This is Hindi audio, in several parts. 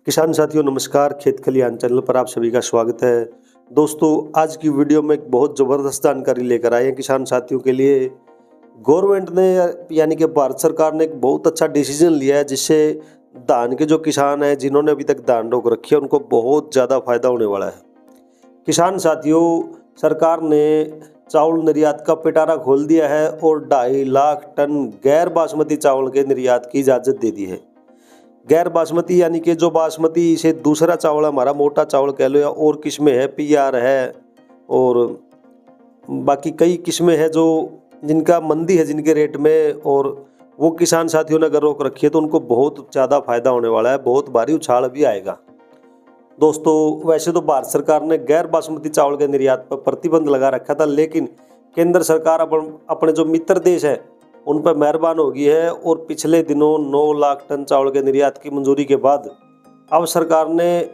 किसान साथियों नमस्कार, खेत खलिहान चैनल पर आप सभी का स्वागत है। दोस्तों आज की वीडियो में एक बहुत ज़बरदस्त जानकारी लेकर आए हैं किसान साथियों के लिए। गवर्नमेंट ने यानी कि भारत सरकार ने एक बहुत अच्छा डिसीजन लिया है जिससे धान के जो किसान हैं जिन्होंने अभी तक धान रोक रखी है उनको बहुत ज़्यादा फायदा होने वाला है। किसान साथियों, सरकार ने चावल निर्यात का पिटारा खोल दिया है और 2.5 लाख टन गैर बासमती चावल के निर्यात की इजाज़त दे दी है। गैर बासमती यानी कि जो बासमती से दूसरा चावल हमारा मोटा चावल कह लो या और किस्में है, पीआर है और बाकी कई किस्में हैं जो जिनका मंदी है जिनके रेट में, और वो किसान साथियों ने अगर रोक रखी है तो उनको बहुत ज़्यादा फायदा होने वाला है, बहुत भारी उछाल भी आएगा। दोस्तों वैसे तो भारत सरकार ने गैर बासमती चावल के निर्यात पर प्रतिबंध लगा रखा था, लेकिन केंद्र सरकार अपने जो मित्र देश है उन पर मेहरबान हो गई है और पिछले दिनों 9 लाख टन चावल के निर्यात की मंजूरी के बाद अब सरकार ने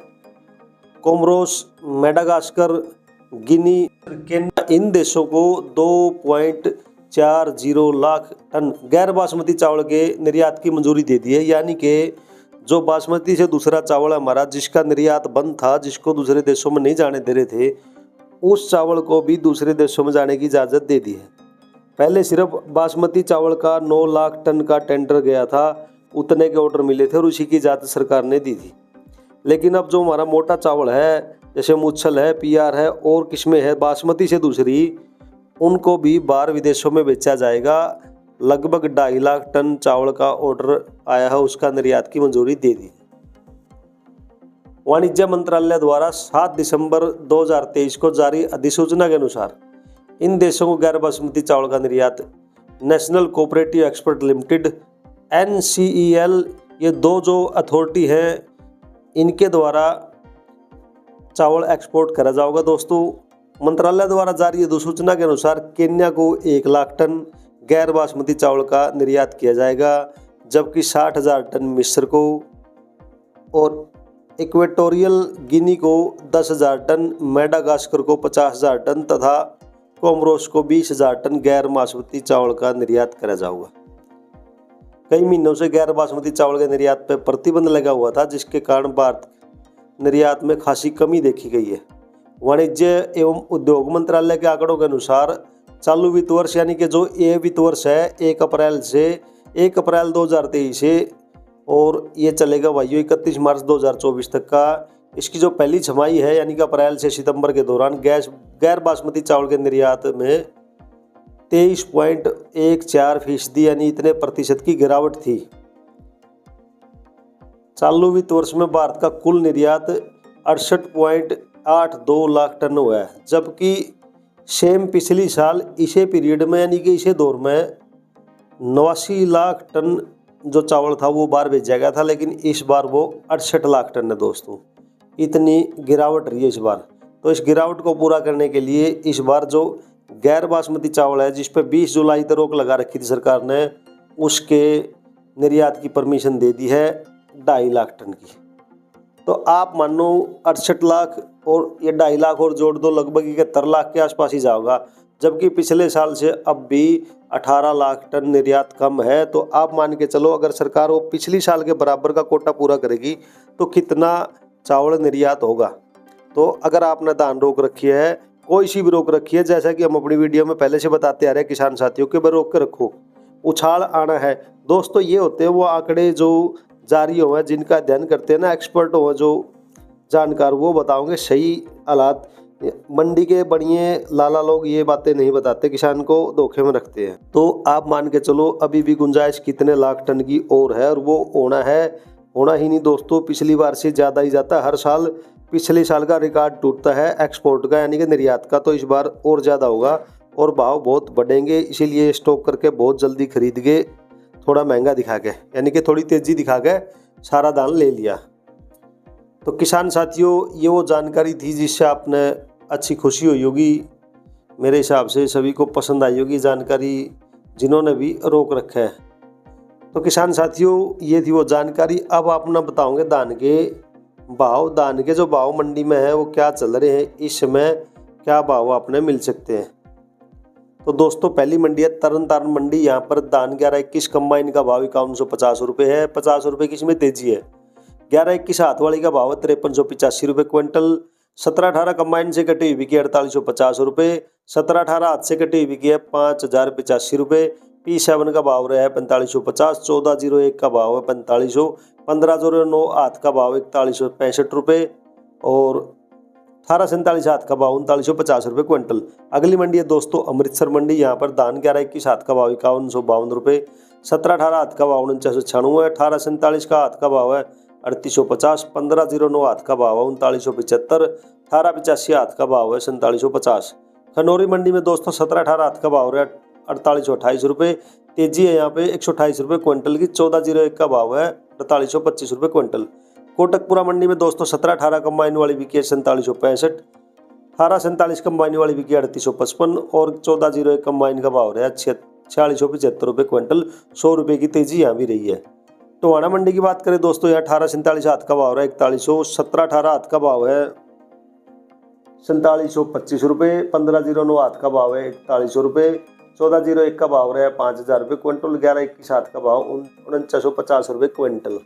कोमोरोस, मेडागास्कर, गिनी, केन्या इन देशों को 2.40 लाख टन गैर बासमती चावल के निर्यात की मंजूरी दे दी है। यानी कि जो बासमती से दूसरा चावल हमारा जिसका निर्यात बंद था, जिसको दूसरे देशों में नहीं जाने दे रहे थे, उस चावल को भी दूसरे देशों में जाने की इजाज़त दे दी है। पहले सिर्फ बासमती चावल का 9 लाख टन का टेंडर गया था, उतने के ऑर्डर मिले थे और उसी की इजाज़त सरकार ने दी थी। लेकिन अब जो हमारा मोटा चावल है जैसे मूसल है, पीआर है और किस्में है बासमती से दूसरी, उनको भी बाहर विदेशों में बेचा जाएगा। लगभग 2.5 लाख टन चावल का ऑर्डर आया है, उसका निर्यात की मंजूरी दे दी। वाणिज्य मंत्रालय द्वारा 7 दिसंबर 2023 को जारी अधिसूचना के अनुसार इन देशों को गैर बासमती चावल का निर्यात national cooperative export limited NCEL, ये दो जो अथॉरिटी हैं इनके द्वारा चावल एक्सपोर्ट करा जाएगा। दोस्तों मंत्रालय द्वारा जारी अधिसूचना के अनुसार केन्या को 1 लाख टन गैर बासमती चावल का निर्यात किया जाएगा, जबकि 60,000 टन मिस्र को और इक्वेटोरियल गिनी को 10,000 टन, मेडागास्कर को 50,000 टन तथा कोमोरोस को 20,000 टन गैर बासमती चावल का निर्यात करा जाएगा। कई महीनों से गैर बासमती चावल के निर्यात पर प्रतिबंध लगा हुआ था, जिसके कारण भारत निर्यात में खासी कमी देखी गई है। वाणिज्य एवं उद्योग मंत्रालय के आंकड़ों के अनुसार चालू वित्त वर्ष यानी कि जो ये वित्त वर्ष है 1 अप्रैल 2023 से और ये चलेगा भाइयों 31 मार्च 2024 तक का, इसकी जो पहली छमाही है यानी कि अप्रैल से सितंबर के दौरान गैर बासमती चावल के निर्यात में 23.14% यानी इतने प्रतिशत की गिरावट थी। चालू वित्त वर्ष में भारत का कुल निर्यात 68.82 लाख टन हुआ है, जबकि सेम पिछली साल इसे पीरियड में यानी कि इसे दौर में 89 लाख टन जो चावल था वो बाहर भेजा गया था, लेकिन इस बार वो 68 लाख टन है। दोस्तों इतनी गिरावट रही है इस बार। तो इस गिरावट को पूरा करने के लिए इस बार जो गैर बासमती चावल है जिस पर 20 जुलाई तक रोक लगा रखी थी सरकार ने, उसके निर्यात की परमिशन दे दी है 2.5 लाख टन की। तो आप मानो 68 लाख और ये 2.5 लाख और जोड़ दो, लगभग 71 लाख के आसपास ही जाएगा, जबकि पिछले साल से अब भी 18 लाख टन निर्यात कम है। तो आप मान के चलो अगर सरकार वो पिछली साल के बराबर का कोटा पूरा करेगी तो कितना चावल निर्यात होगा। तो अगर आपने धान रोक रखी है, कोई सी भी रोक रखी है, जैसा कि हम अपनी वीडियो में पहले से बताते आ रहे हैं किसान साथियों के, रोक के रखो, उछाल आना है। दोस्तों ये होते हैं वो आंकड़े जो जारी हुए हैं, जिनका अध्ययन करते हैं ना एक्सपर्ट हो जो जानकार, वो बताओगे सही हालात। मंडी के बढ़िए लाला लोग ये बातें नहीं बताते, किसान को धोखे में रखते हैं। तो आप मान के चलो अभी भी गुंजाइश कितने लाख टन की और है, और वो होना ही नहीं दोस्तों, पिछली बार से ज़्यादा ही जाता है। हर साल पिछले साल का रिकॉर्ड टूटता है एक्सपोर्ट का यानी कि निर्यात का, तो इस बार और ज़्यादा होगा और भाव बहुत बढ़ेंगे। इसीलिए स्टॉक करके बहुत जल्दी खरीद के थोड़ा महंगा दिखा के यानी कि थोड़ी तेज़ी दिखा के सारा धान ले लिया। तो किसान साथियों ये वो जानकारी थी जिससे आपने अच्छी खुशी हुई होगी, मेरे हिसाब से सभी को पसंद आई होगी जानकारी जिन्होंने भी रोक रखा है। तो किसान साथियों ये थी वो जानकारी। अब आपने बताओगे धान के जो भाव मंडी में है वो क्या चल रहे हैं, इस समय क्या भाव आपने मिल सकते हैं। तो दोस्तों पहली मंडी है तरन तारण मंडी। यहाँ पर धान 11-21 कंबाइन का भाव 5150 रुपये है। 50 रुपये की इसमें तेजी है। 11-21 हाथ वाली का भाव है 5385 रुपये क्विंटल। 17-18 कंबाइन से कटी हुई बिकी 4850 रुपये। 17-18 हाथ से कटी हुई बिकी है 5085 रुपये। P7 का भाव रहा है 4550। 1401 का भाव है 4500। 1509 हाथ का भाव 4165 रुपये और 1847 हाथ का भाव 3950 रुपये क्विंटल। अगली मंडी है दोस्तों अमृतसर मंडी। यहाँ पर धान 11-21 हाथ का भाव 5152 रुपये। 17-18 हाथ का भाव 4996। 1847 का हाथ का भाव है 3850। 1509 हाथ का भाव है 3975। 1885 हाथ का भाव है 4750। खनौरी मंडी में दोस्तों 17-18 हाथ का भाव है 4828 रुपये। तेजी है यहाँ पे 128 रुपये क्विंटल की। 1401 का भाव है 4825 रुपये क्विंटल। कोटकपुरा मंडी में दोस्तों 17-18 कंबाइन वाली बिकी है 4765। 1847 कंबाइन वाली बिकी 3855 और 1401 कंबाइन का भाव रहा है 4675 रुपये क्विंटल। 100 रुपये की तेजी यहाँ भी रही है। टोहाना मंडी की बात करें दोस्तों, यहाँ 1847 हाथ का भाव है 4100। 17-18 हाथ का भाव है 4725 रुपये। 1509 हाथ का भाव है 4100 रुपये। 1401 का भाव रहा है 5000 रुपये क्विंटल। 11-21 हाथ का भाव 4950 रुपये क्विंटल।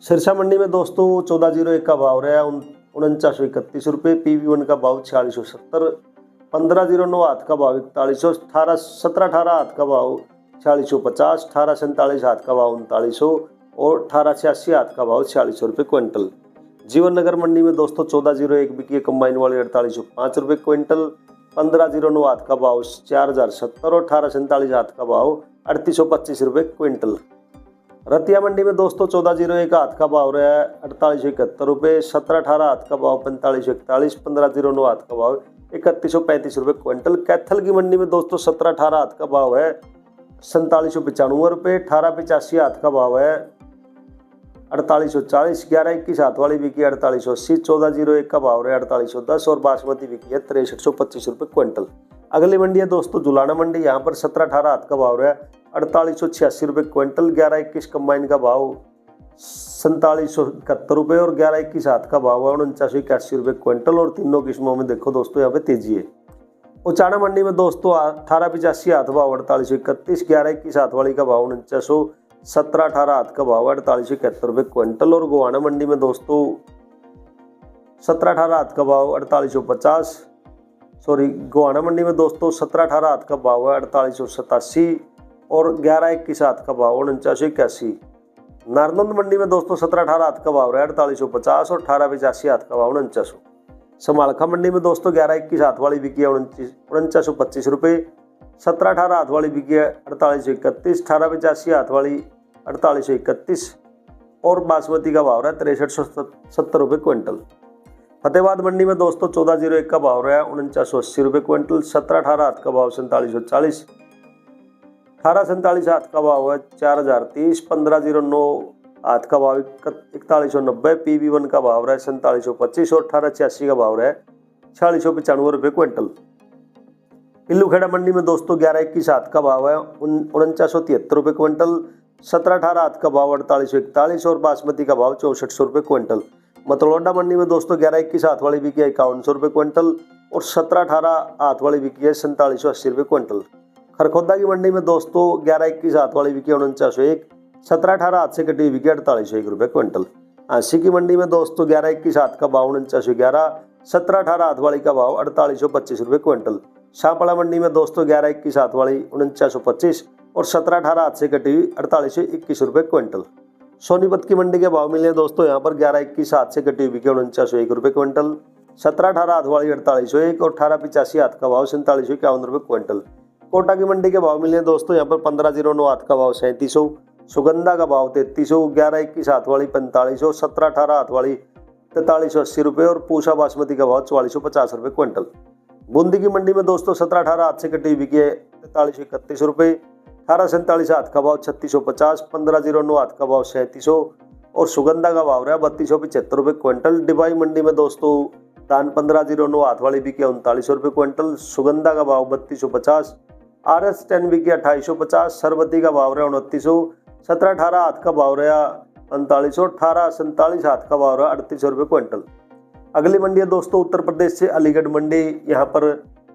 सिरसा मंडी में दोस्तों 1401 का भाव रहा है 4931 रुपये। PV1 का भाव 4670। 1509 हाथ का भाव 4100। 17-18 हाथ का भाव 4650। 1847 हाथ का भाव 3900 और 1886 हाथ का भाव 4600 रुपये क्विंटल। जीवन नगर मंडी में दोस्तों 1401 बिकी कंबाइन वाली 4805 रुपये क्विंटल। 1509 हाथ का भाव 4070 और 1847 हाथ का भाव 3825 रुपये क्विंटल। रतिया मंडी में दोस्तों 1401 हाथ का भाव रहा है 4871 रुपये। 17-18 हाथ का भाव 4541। 1509 हाथ का भाव 3135 रुपये क्विंटल। कैथल की मंडी में दोस्तों 17-18 हाथ का भाव है 4795 रुपये। 1885 हाथ का भाव है 4840। 11-21 हाथ वाली बिकी 4880। 1401 का भाव रहा है 4810 और बासमती बिकी है 6325 रुपये क्विंटल। अगली मंडी है दोस्तों जुलाना मंडी। यहाँ पर 17-18 हाथ का भाव रहा है 4886 रुपये क्विंटल। 11-21 कंबाइन का भाव 4771 रुपये और 11-21 हाथ का भाव है 4981 रुपये क्विंटल। और तीनों किस्मों में देखो दोस्तों यहाँ पे तेजी है। उचाना मंडी में दोस्तों 1885 हाथ भाव 4831। 11-21 हाथ वाली का भाव 4900। 17-18 हाथ का भाव 4871 रुपये क्विंटल। और गोहाना मंडी में दोस्तों 17-18 हाथ का भाव 4850। गोहाना मंडी में दोस्तों 17-18 हाथ का भाव है 4887 और 11-21 हाथ का भाव 4981। नारनंद मंडी में दोस्तों 17-18 हाथ का भाव है 4850 और 1885 हाथ का भाव 4900। समालखा मंडी में दोस्तों 11-21 हाथ वाली बिकी है 4925 रुपये। 17-18 हाथ वाली बिकी है 4831। 1885 हाथ वाली 4831 और बासमती का भाव रहा है 6370 रुपये क्विंटल। फतेहाबाद मंडी में दोस्तों 1401 का भाव रहा है 4980 रुपये क्विंटल। 17-18 हाथ का भाव 4740। 1847 हाथ का भाव है 4030। 1509 हाथ का भाव 4190। PV1 का भाव रहा है 4725 और 1886 का भाव रहा है 4695 रुपये क्विंटल। पिल्लूखेड़ा मंडी में दोस्तों 11-21 हाथ का भाव है 4973 रुपये क्विंटल। 17-18 हाथ का भाव 4841 और बासमती का भाव 6400 रुपये क्विंटल। मतलौडा मंडी में दोस्तों 11-21 हाथ वाली बिकी है 5100 रुपये क्विंटल और 17-18 हाथ वाली बिकी है 4780 रुपये क्विंटल। खरखोदा की मंडी में दोस्तों 11-21 हाथ वाली बिकी 4901। 17-18 हाथ से कटी बिकी 4801 रुपये क्विंटल। आंसी की मंडी में दोस्तों 11-21 हाथ का भाव 4911। 17-18 हाथ वाली का भाव 4825 रुपये क्विंटल। शाहपड़ा मंडी में दोस्तों 11-21 हाथ वाली 4925 और 17-18 हाथ से कटी 4821 रुपये क्विंटल। सोनीपत की मंडी के भाव मिले हैं दोस्तों यहाँ पर 11-21 हाथ से कटी बिकी 4901 रुपये क्विंटल। 17-18 हाथ वाली 4801 और 1885 हाथ का भाव 4751 रुपये क्विंटल। कोटा की मंडी के भाव मिले हैं दोस्तों यहाँ पर 1509 हाथ का भाव 3700। सुगंधा का भाव 3300। 11-21 हाथ वाली 4500। 17-18 हाथ वाली 4380 रुपये और पूसा बासमती का भाव 4450 रुपये क्विंटल। बूंदी की मंडी में दोस्तों 17-18 हाथ से कटी बिकी है 4331 रुपये। 1847 हाथ का भाव 3650। 1509 हाथ का भाव 3700 और सुगंधा का भाव रहा है 3275 रुपये क्विंटल। डिबाई मंडी में दोस्तों धान 1509 हाथ वाली बिकी 3900 रुपये क्विंटल। सुगंधा का भाव 3250। RS 10 बिकी 2850। सरबती का भाव रहा 2900। 17-18 हाथ का भाव रहा 4500। 1847 हाथ का भाव रहा 3800 रुपये क्विंटल। अगली मंडी है दोस्तों उत्तर प्रदेश से अलीगढ़ मंडी। यहाँ पर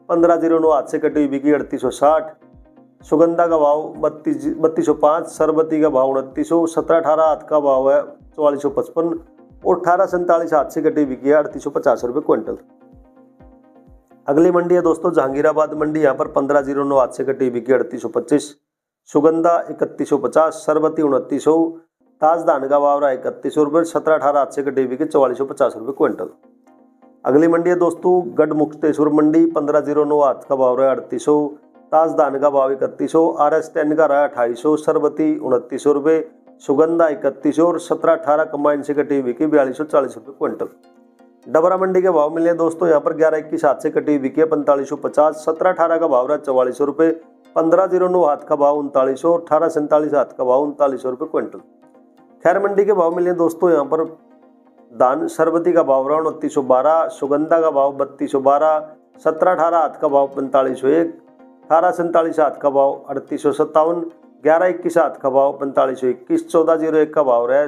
1509 हाथ से कटी हुई बिकी 3860। सुगंधा का भाव 3205। सरबती का भाव 2900। 17-18 हाथ का भाव है 4455 और 1847 हाथ से कटी बिकी है 3850 रुपये क्विंटल। अगली मंडी है दोस्तों जहांगीराबाद मंडी, यहाँ पर 1509 हाथ से कटी बिकी 3825, सुगंधा 3150, सरबती 2900, ताज धान का भाव रहा 3100 रुपये, 1718 हाथ से कटी बिकी 4450 रुपये क्विंटल। अगली मंडी है दोस्तों गढ़मुक्तेश्वर मंडी, 1509 हाथ का भाव रहा 3800, ताज धान का भाव 3100, RS 10 का रहा 2800, सरबती 2900 रुपये, सुगंधा 3100 और 1718 कंबाइन से कटी बिकी 4240 रुपये क्विंटल। डबरा मंडी के भाव मिले दोस्तों, यहाँ पर 1121 हाथ से कटी बिकी है 4550, 1718 का भाव रहा 4400 रुपये, 1509 हाथ का भाव 3900, 1847 हाथ का भाव 3900 रुपये क्विंटल। खैर मंडी के भाव मिले दोस्तों, यहाँ पर धान सरबती का भाव रहा 2912, सुगंधा का भाव 3212, 1718 हाथ का भाव 4501, 1847 हाथ का भाव 3857, 1121 हाथ का भाव 4521, 1401 का भाव रहा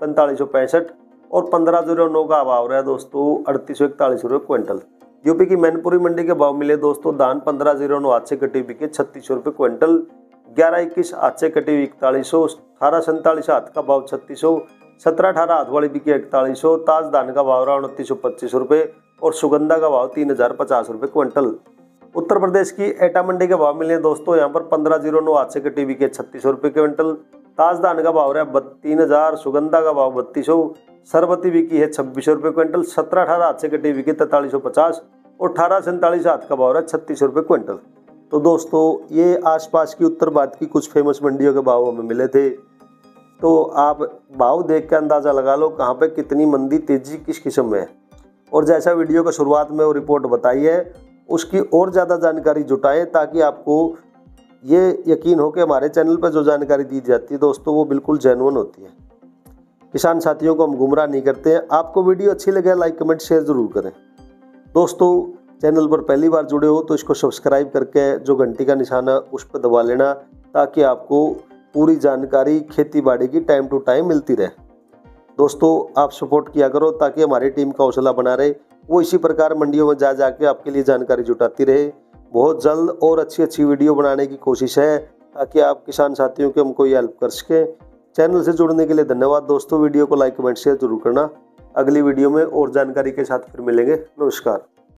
4565 और 1509 का भाव रहा दोस्तों 3841 रुपये क्विंटल। यूपी की मैनपुरी मंडी के भाव मिले दोस्तों, धान 1509 हाथ से कटी बिकी 3600 रुपये क्विंटल, 1121 हाथ से कटी 4100, 1847 हाथ का भाव 3600, 1718 हाथ वाली बिकी 4100, ताज धान का भाव रहा 2925 रुपये और सुगंधा का भाव 3050 रुपये क्विंटल। उत्तर प्रदेश की एटा मंडी के भाव मिले दोस्तों, यहाँ पर 1509 हाथ से कटी बिकी 3600 रुपये क्विंटल, ताज धान का भाव रहा 3000, सुगंधा का भाव 3200, सरबती बिकी है 2600 रुपये क्विंटल, 1718 हाथ से कटी बिकी 4350 और 1847 हाथ का भाव रहा 3600 रुपये क्विंटल। तो दोस्तों ये आसपास की उत्तर भारत की कुछ फेमस मंडियों के भाव हमें मिले थे। तो आप भाव देख के अंदाज़ा लगा लो कहाँ पे कितनी मंदी तेजी किस किस्म में है। और जैसा वीडियो का शुरुआत में वो रिपोर्ट बताई है उसकी और ज़्यादा जानकारी जुटाएं ताकि आपको ये यकीन हो कि हमारे चैनल पर जो जानकारी दी जाती है दोस्तों वो बिल्कुल जेन्युइन होती है। किसान साथियों को हम गुमराह नहीं करते हैं। आपको वीडियो अच्छी लगे लाइक कमेंट शेयर ज़रूर करें। दोस्तों चैनल पर पहली बार जुड़े हो तो इसको सब्सक्राइब करके जो घंटी का निशान है उस पर दबा लेना ताकि आपको पूरी जानकारी खेती बाड़ी की टाइम टू टाइम मिलती रहे। दोस्तों आप सपोर्ट किया करो ताकि हमारी टीम का हौसला बना रहे, वो इसी प्रकार मंडियों में जा जाके आपके लिए जानकारी जुटाती रहे। बहुत जल्द और अच्छी वीडियो बनाने की कोशिश है ताकि आप किसान साथियों की हम कोई हेल्प कर सकें। चैनल से जुड़ने के लिए धन्यवाद दोस्तों। वीडियो को लाइक कमेंट शेयर जरूर करना। अगली वीडियो में और जानकारी के साथ फिर मिलेंगे। नमस्कार।